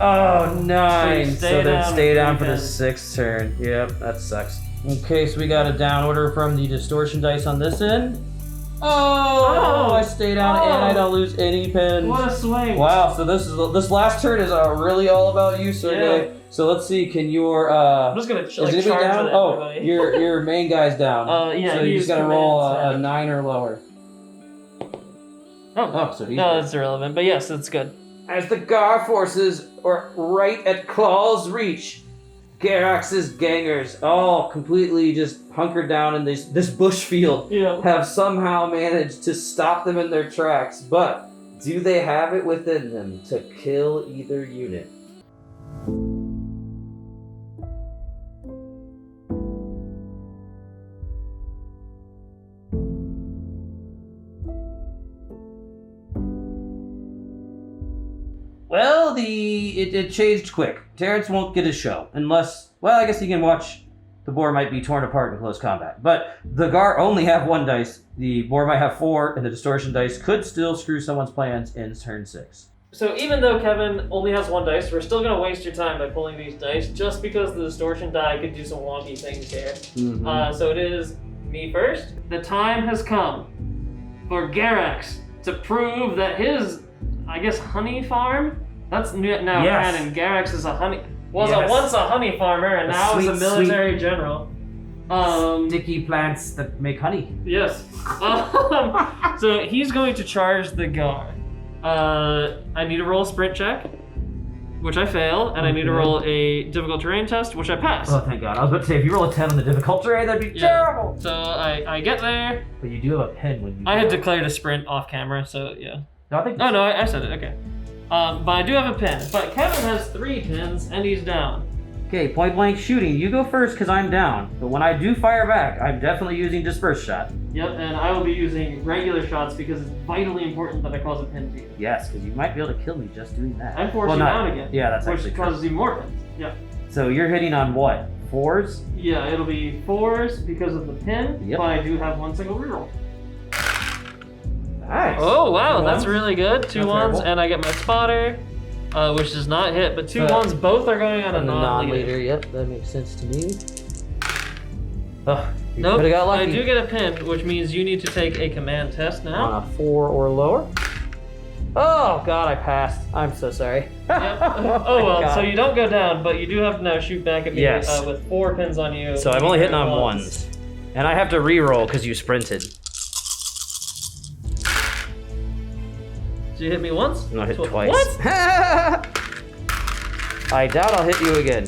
A: Oh, 9.
B: So
A: So then stay down for the
B: with
A: 6th turn. Yep, that sucks. Okay, so we got a down order from the distortion dice on this end. Oh, I stay down and I don't lose any pins.
B: What a swing!
A: Wow, so this last turn is really all about you, Sergey.
B: Yeah.
A: So let's see, can your
B: I'm just gonna
A: is
B: like
A: anybody
B: charge
A: down?
B: with
A: Oh,
B: everybody.
A: your main guy's down.
B: Yeah.
A: So you just gotta roll a
B: commands,
A: 9 or lower.
B: Oh,
A: So he's
B: no,
A: good.
B: that's irrelevant. But yes, that's good.
A: As the Ghar forces are right at Claw's reach, Garax's gangers, all completely just hunkered down in this bush field,
B: Yeah.
A: have somehow managed to stop them in their tracks. But do they have it within them to kill either unit? Well, it changed quick. Terrence won't get a show unless, well, I guess he can watch the boar might be torn apart in close combat. But the Ghar only have 1 dice. The boar might have 4, and the distortion dice could still screw someone's plans in turn 6.
B: So even though Kevin only has 1 dice, we're still gonna waste your time by pulling these dice, just because the distortion die could do some wonky things here. So it is me first. The time has come for Garax to prove that his, I guess, honey farm. That's now
A: Yes.
B: canon. Garax is
A: Yes.
B: once a honey farmer, and
A: A
B: now is a
A: sweet,
B: military general.
A: Sticky plants that make honey.
B: Yes. So he's going to charge the Ghar. I need to roll a sprint check. which I fail, and I need to roll a difficult terrain test, which I pass.
A: Oh, thank God. I was about to say, if you roll a 10 on the difficult terrain, that'd be terrible.
B: So I get there.
A: But you do have a pin when you...
B: I had declared a sprint off camera, so yeah.
A: No, I think...
B: Oh, no, I said it, okay. But I do have a pin. But Kevin has 3 pins, and he's down.
A: Okay, point blank shooting. You go first because I'm down. But when I do fire back, I'm definitely using disperse shot.
B: Yep, and I will be using regular shots because it's vitally important that I cause a pin to you.
A: Yes, because you might be able to kill me just doing that.
B: I force you down again.
A: Yeah, that's actually
B: which
A: true.
B: causes even more pins. Yeah.
A: So you're hitting on what? 4s?
B: Yeah, it'll be 4s because of the pin,
A: Yep.
B: but I do have 1 single reroll.
A: Nice.
B: Oh, wow,
A: 2
B: that's
A: ones.
B: really good. 2
A: Not
B: ones,
A: terrible.
B: and I get my spotter, which does not hit, but 2 ones, both are going on a non-leader.
A: Yep, that makes sense to me. Oh, you
B: Nope,
A: could've got
B: I
A: lucky.
B: do get a pin, which means you need to take a command test now.
A: On a 4 or lower. Oh God, I passed. I'm so sorry.
B: Yep.
A: Oh
B: Oh well,
A: God.
B: so you don't go down, but you do have to now shoot back at me
A: Yes.
B: with 4 pins on you.
A: So I'm only hitting on ones. And I have to re-roll because you sprinted.
B: So you hit me once?
A: No, I hit
B: Tw-
A: twice.
B: What?
A: I doubt I'll hit you again.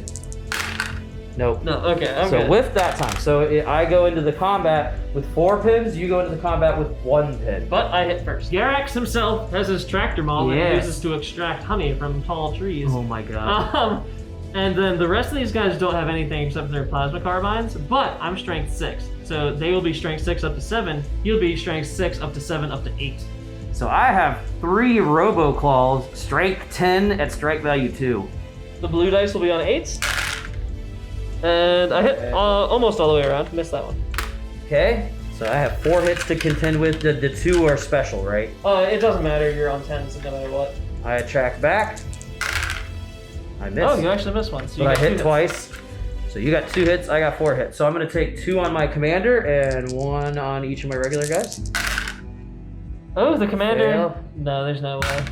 A: Nope.
B: No, okay, I'm
A: So
B: good.
A: with that time, I go into the combat with 4 pins, you go into the combat with 1 pin.
B: But I hit first. Garax himself has his tractor maul that he
A: Yes.
B: uses to extract honey from tall trees.
A: Oh my God.
B: And then the rest of these guys don't have anything except for their plasma carbines, but I'm strength 6. So they will be strength 6 up to 7. He'll be strength 6 up to 7 up to 8.
A: So I have 3 Robo Claws, strength 10 at strike value 2.
B: The blue dice will be on 8s. And I hit almost all the way around. Missed that one.
A: Okay. So I have 4 hits to contend with. The 2 are special, right?
B: It doesn't matter. You're on 10s no matter what.
A: I attract back. I missed.
B: Oh, you actually missed one. So you
A: But I
B: got 2
A: hit
B: hits.
A: twice. So you got 2 hits, I got 4 hits. So I'm gonna take 2 on my commander and 1 on each of my regular guys.
B: Oh, the commander.
A: Fail.
B: No, there's no way.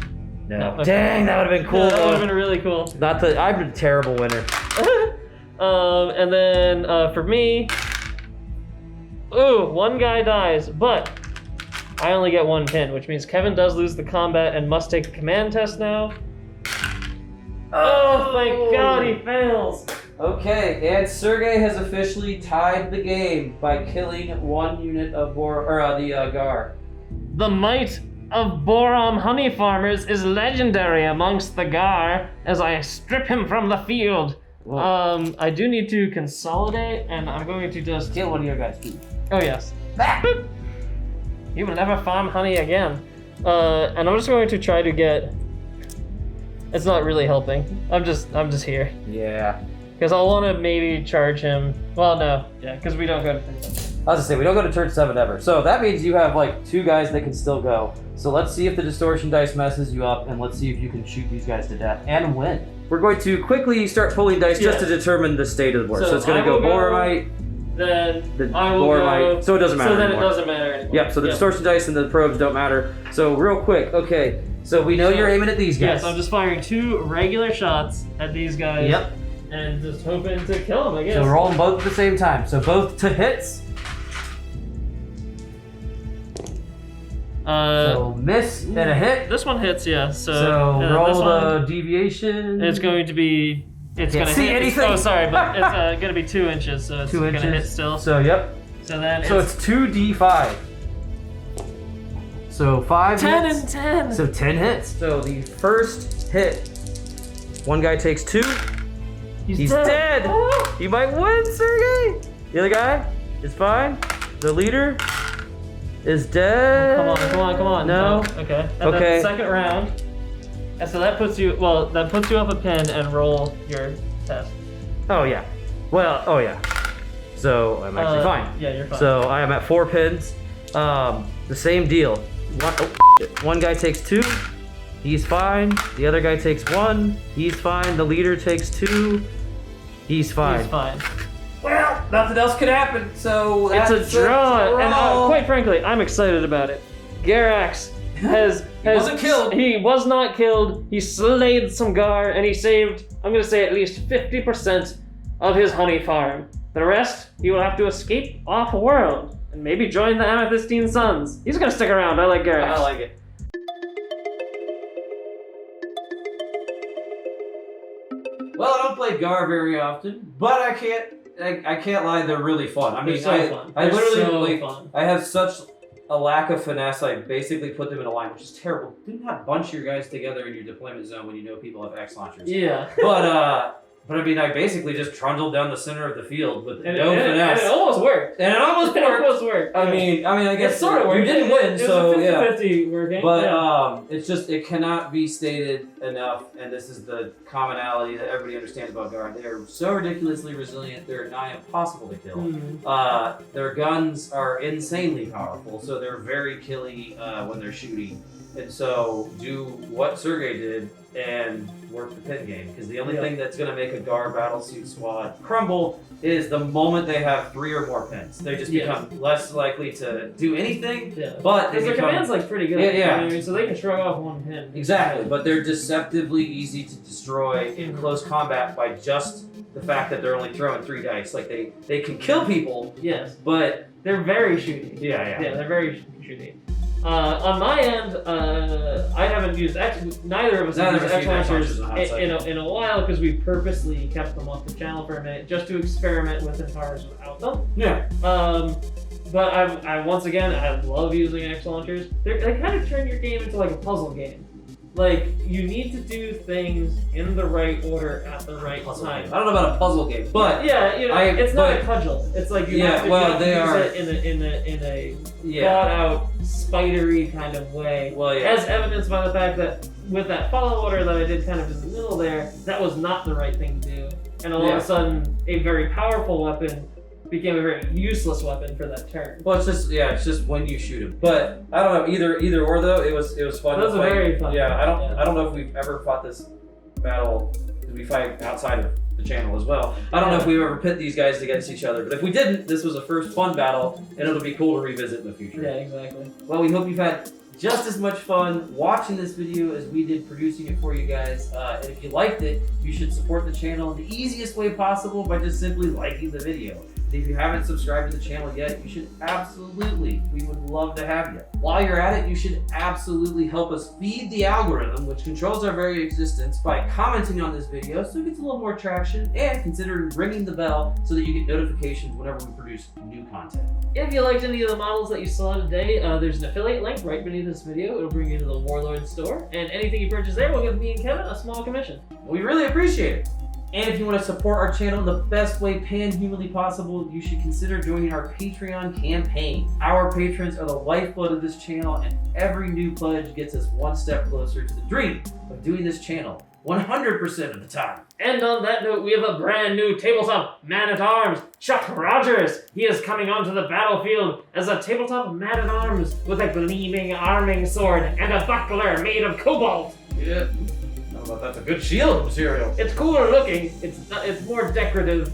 A: No.
B: Okay.
A: Dang, that would have been cool.
B: Yeah, that would have been really cool.
A: I'm a terrible winner.
B: And then for me, ooh, 1 guy dies, but I only get 1 pin, which means Kevin does lose the combat and must take a command test now. Oh, thank God he fails.
A: Okay, and Sergey has officially tied the game by killing 1 unit of Ghar.
B: The might of Borom honey farmers is legendary amongst the Ghar as I strip him from the field.
A: Whoa.
B: I do need to consolidate, and I'm going to just
A: Kill 1 of your guys, too.
B: Oh yes. Boop. You will never farm honey again. And I'm just going to try to get. It's not really helping. I'm just here
A: Yeah.
B: because I'll want to maybe charge him. Well, no, yeah, because we don't go to.
A: I was gonna say, we don't go to turn 7 ever. So that means you have like 2 guys that can still go. So let's see if the distortion dice messes you up, and let's see if you can shoot these guys to death and win. We're going to quickly start pulling dice just to determine the state of the board. So it's gonna
B: I
A: go
B: will go-
A: Boromite,
B: Then
A: the
B: I will
A: Boromite.
B: go.
A: So it doesn't matter
B: So then
A: anymore.
B: it doesn't matter anymore.
A: Yep, so the distortion dice and the probes don't matter. So real quick, okay. So we know you're aiming at these guys.
B: Yes, I'm just firing 2 regular shots at these guys.
A: Yep.
B: And just hoping to kill them, I guess.
A: So roll them both at the same time. So both to hits. So miss and a hit.
B: This one hits, yeah. So
A: So
B: and then
A: roll
B: this one,
A: the deviation.
B: It's going to be. It's
A: Can't
B: gonna
A: see
B: hit.
A: anything.
B: Oh, sorry, but it's gonna be 2 inches, so it's
A: 2
B: gonna
A: inches.
B: hit still.
A: So yep.
B: So then
A: So it's 2d5. So 5
B: 10
A: hits.
B: and 10.
A: So 10 hits. So the first hit, 1 guy takes 2. He's dead.
B: Oh.
A: You might win, Sergey. The other guy is fine. The leader is dead.
B: Come on.
A: No.
B: Okay. And
A: Okay.
B: then the second round. And so that puts you up a pin and roll your test.
A: Oh yeah. Well, oh yeah. So I'm actually fine.
B: Yeah, you're fine.
A: So I am at 4 pins. The same deal. 1 guy takes 2. He's fine. The other guy takes 1. He's fine. The leader takes 2. He's fine.
B: He's fine.
A: Well, nothing else could happen. So
B: It's a
A: that's
B: draw, and
A: draw.
B: quite frankly, I'm excited about it. Garax has
A: wasn't killed.
B: He was not killed. He slayed some Ghar, and he saved, I'm gonna say, at least 50% of his honey farm. The rest, he will have to escape off-world and maybe join the Amethystine Sons. He's gonna stick around. I like Garax.
A: I like it. Well, I don't play Ghar very often, but I can't lie, they're really fun. I mean,
B: fun.
A: I literally
B: fun.
A: I have such a lack of finesse. I basically put them in a line, which is terrible. Do not bunch your guys together in your deployment zone when you know people have X launchers.
B: Yeah.
A: But I mean, I basically just trundled down the center of the field with no
B: And
A: finesse.
B: it almost worked.
A: And it almost worked. I mean, I guess
B: it sort of worked.
A: You didn't win,
B: it
A: so
B: was a 50-50
A: yeah.
B: working.
A: But it's just, it cannot be stated enough, and this is the commonality that everybody understands about Ghar. They are so ridiculously resilient, they're nigh impossible to kill. Their guns are insanely powerful, so they're very killy when they're shooting. And so do what Sergey did and work the pin game, because the only thing that's going to make a Ghar battlesuit squad crumble is the moment they have 3 or more pins. They just become less likely to do anything.
B: Yeah.
A: But
B: because their command's like pretty good.
A: Yeah.
B: I mean, so they can shrug off one pin.
A: Exactly, but they're deceptively easy to destroy in close combat by just the fact that they're only throwing 3 dice. Like they can kill people.
B: Yes,
A: but
B: they're very shooty.
A: Yeah,
B: they're very shooty. On my end, I haven't used neither of us have used X launchers in a while because we purposely kept them off the channel for a minute just to experiment with Antares without them.
A: Yeah.
B: But I once again I love using X launchers. They kind of turn your game into like a puzzle game. Like, you need to do things in the right order at the right time.
A: I don't know about a puzzle game, but
B: yeah, you know, it's not a cudgel. It's like you have to use it in a thought out, spidery kind of way.
A: Well, yeah.
B: As evidenced by the fact that with that follow order that I did kind of in the middle there, that was not the right thing to do. And all of a sudden, a very powerful weapon became a very useless weapon for that turn.
A: Well, it's just when you shoot him. But I don't know, either or though, it was fun.
B: It was very fun.
A: Yeah, I don't know if we've ever fought this battle, because we fight outside of the channel as well. I don't know if we've ever pit these guys against each other, but if we didn't, this was a first fun battle, and it'll be cool to revisit in the future.
B: Yeah, exactly.
A: Well, we hope you've had just as much fun watching this video as we did producing it for you guys. And if you liked it, you should support the channel in the easiest way possible by just simply liking the video. If you haven't subscribed to the channel yet, you should absolutely, we would love to have you. While you're at it, you should absolutely help us feed the algorithm, which controls our very existence, by commenting on this video so it gets a little more traction, and considering ringing the bell so that you get notifications whenever we produce new content.
B: If you liked any of the models that you saw today, there's an affiliate link right beneath this video. It'll bring you to the Warlord store, and anything you purchase there will give me and Kevin a small commission.
A: We really appreciate it. And if you want to support our channel in the best way pan-humanly possible, you should consider joining our Patreon campaign. Our patrons are the lifeblood of this channel, and every new pledge gets us one step closer to the dream of doing this channel 100% of the time.
B: And on that note, we have a brand new tabletop man-at-arms, Chuck Rogers. He is coming onto the battlefield as a tabletop man-at-arms with a gleaming arming sword and a buckler made of cobalt.
A: Yeah. Well, that's a good shield material.
B: It's cooler looking. It's more decorative.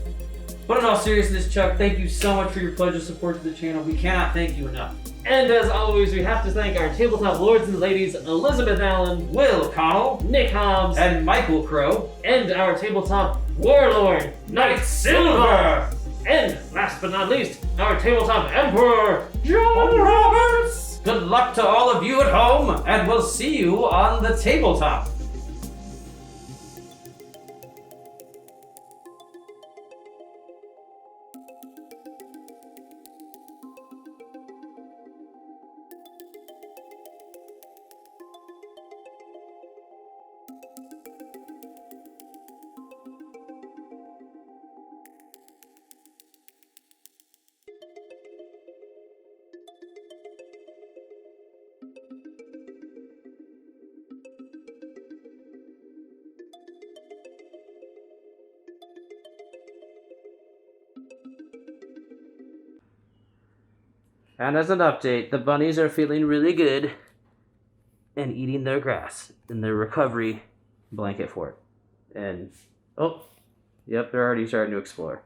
A: But in all seriousness, Chuck, thank you so much for your pledge of support to the channel. We cannot thank you enough.
B: And as always, we have to thank our tabletop lords and ladies, Elizabeth Allen,
A: Will Connell,
B: Nick Hobbs,
A: and Michael Crow,
B: and our tabletop warlord, Knight Silver. And last but not least, our tabletop emperor, John Roberts.
A: Good luck to all of you at home, and we'll see you on the tabletop. And as an update, the bunnies are feeling really good and eating their grass in their recovery blanket fort. And, oh, yep, they're already starting to explore.